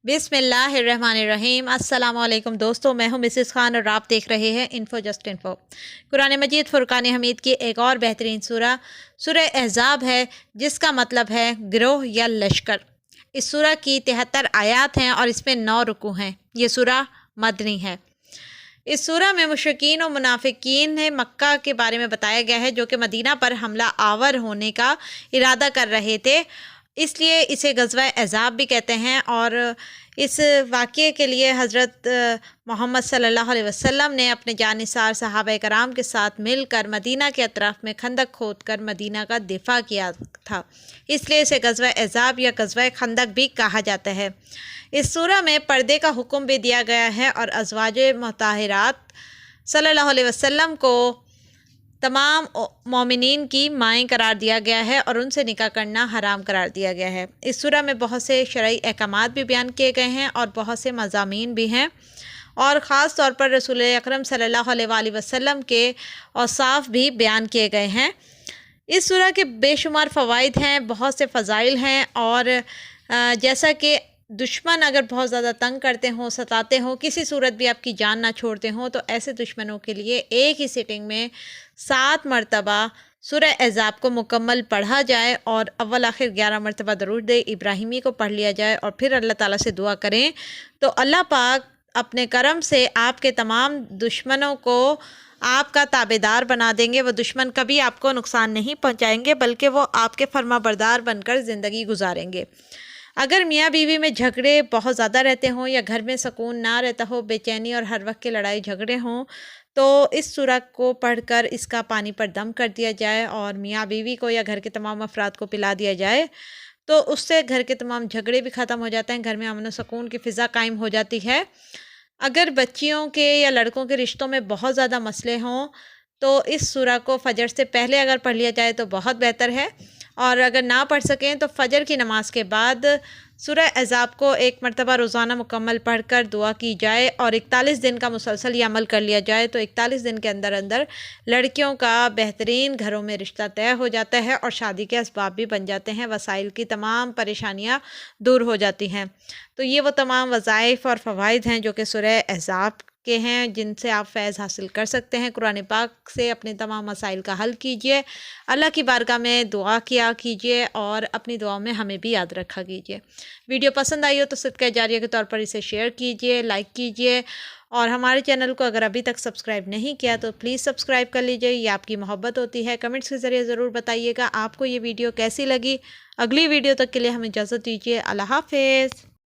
बिस्मिल्लाहिर्रहमानिर्रहीम। अस्सलाम वालेकुम दोस्तों, मैं हूं मिसेस खान और आप देख रहे हैं इन्फो जस्ट इन्फो। कुरान मजीद फुरकान हमीद की एक और बेहतरीन सूरह अहज़ाब है, जिसका मतलब है गिरोह या लश्कर। इस सूरह की 73 आयात हैं और इसमें 9 रुकू हैं। ये सूरह मदनी है। इस सूरह में मुशरिकीन और मुनाफिकीन ने मक्का के बारे में बताया गया है, जो कि मदीना पर हमला आवर होने का इरादा कर रहे थे, इसलिए इसे ग़ज़वा अहज़ाब भी कहते हैं। और इस वाक़ये के लिए हज़रत मोहम्मद सल्लल्लाहु अलैहि वसल्लम ने अपने जानिसार सहाबा कराम के साथ मिलकर मदीना के अतराफ़ में खंदक खोद कर मदीना का दिफा किया था, इसलिए इसे ग़ज़वा अहज़ाब या ग़ज़वा खंदक भी कहा जाता है। इस सूरह में पर्दे का हुक्म भी दिया गया है और अज़वाजे मुताहिरात सल्लल्लाहु अलैहि वसल्लम को तमाम मोमिनीन की माएँ करार दिया गया है और उनसे निकाह करना हराम करार दिया गया है। इस सूरह में बहुत से शरई अहकामात भी बयान किए गए हैं और बहुत से मज़ामीन भी हैं, और ख़ास तौर पर रसूल अकरम सल्लल्लाहु अलैहि वसल्लम के औसाफ भी बयान किए गए हैं। इस सूरह के बेशुमार फ़वाइद हैं, बहुत से फ़ज़ाइल हैं, और जैसा कि दुश्मन अगर बहुत ज़्यादा तंग करते हों, सताते हों, किसी सूरत भी आपकी जान ना छोड़ते हों, तो ऐसे दुश्मनों के लिए एक ही सिटिंग में 7 मरतबा सूरह अहज़ाब को मुकम्मल पढ़ा जाए और अव्वल आखिर 11 मरतबा दरूद इब्राहिमी को पढ़ लिया जाए और फिर अल्लाह ताला से दुआ करें, तो अल्लाह पाक अपने करम से आपके तमाम दुश्मनों को आपका ताबेदार बना देंगे। वो दुश्मन कभी आपको नुकसान नहीं पहुँचाएँगे, बल्कि वो आपके फर्माबरदार बनकर ज़िंदगी गुजारेंगे। अगर मियाँ बीवी में झगड़े बहुत ज़्यादा रहते हों या घर में सुकून ना रहता हो, बेचैनी और हर वक्त के लड़ाई झगड़े हों, तो इस सूरह को पढ़कर इसका पानी पर दम कर दिया जाए और मियाँ बीवी को या घर के तमाम अफराद को पिला दिया जाए, तो उससे घर के तमाम झगड़े भी ख़त्म हो जाते हैं, घर में अमन व सुकून की फ़िज़ा कायम हो जाती है। अगर बच्चियों के या लड़कों के रिश्तों में बहुत ज़्यादा मसले हों, तो इस सूरह को फ़जर से पहले अगर पढ़ लिया जाए तो बहुत बेहतर है, और अगर ना पढ़ सकें तो फ़जर की नमाज के बाद सूरह अहज़ाब को 1 मरतबा रोज़ाना मुकम्मल पढ़कर दुआ की जाए और 41 दिन का मुसलसल ये अमल कर लिया जाए, तो 41 दिन के अंदर अंदर लड़कियों का बेहतरीन घरों में रिश्ता तय हो जाता है और शादी के असबाब भी बन जाते हैं, वसाइल की तमाम परेशानियाँ दूर हो जाती हैं। तो ये वो तमाम वज़ाइफ और फ़वाइद हैं जो कि सूरह अहज़ाब के हैं, जिनसे आप फैज़ हासिल कर सकते हैं। कुरान पाक से अपने तमाम मसाइल का हल कीजिए, अल्लाह की बारगाह में दुआ किया कीजिए और अपनी दुआ में हमें भी याद रखा कीजिए। वीडियो पसंद आई हो तो सदका जारिया के तौर पर इसे शेयर कीजिए, लाइक कीजिए, और हमारे चैनल को अगर अभी तक सब्सक्राइब नहीं किया तो प्लीज़ सब्सक्राइब कर लीजिए। ये आपकी मोहब्बत होती है। कमेंट्स के ज़रिए ज़रूर बताइएगा आपको ये वीडियो कैसी लगी। अगली वीडियो तक के लिए हमें इजाज़त दीजिए। अल्लाह हाफ़िज़।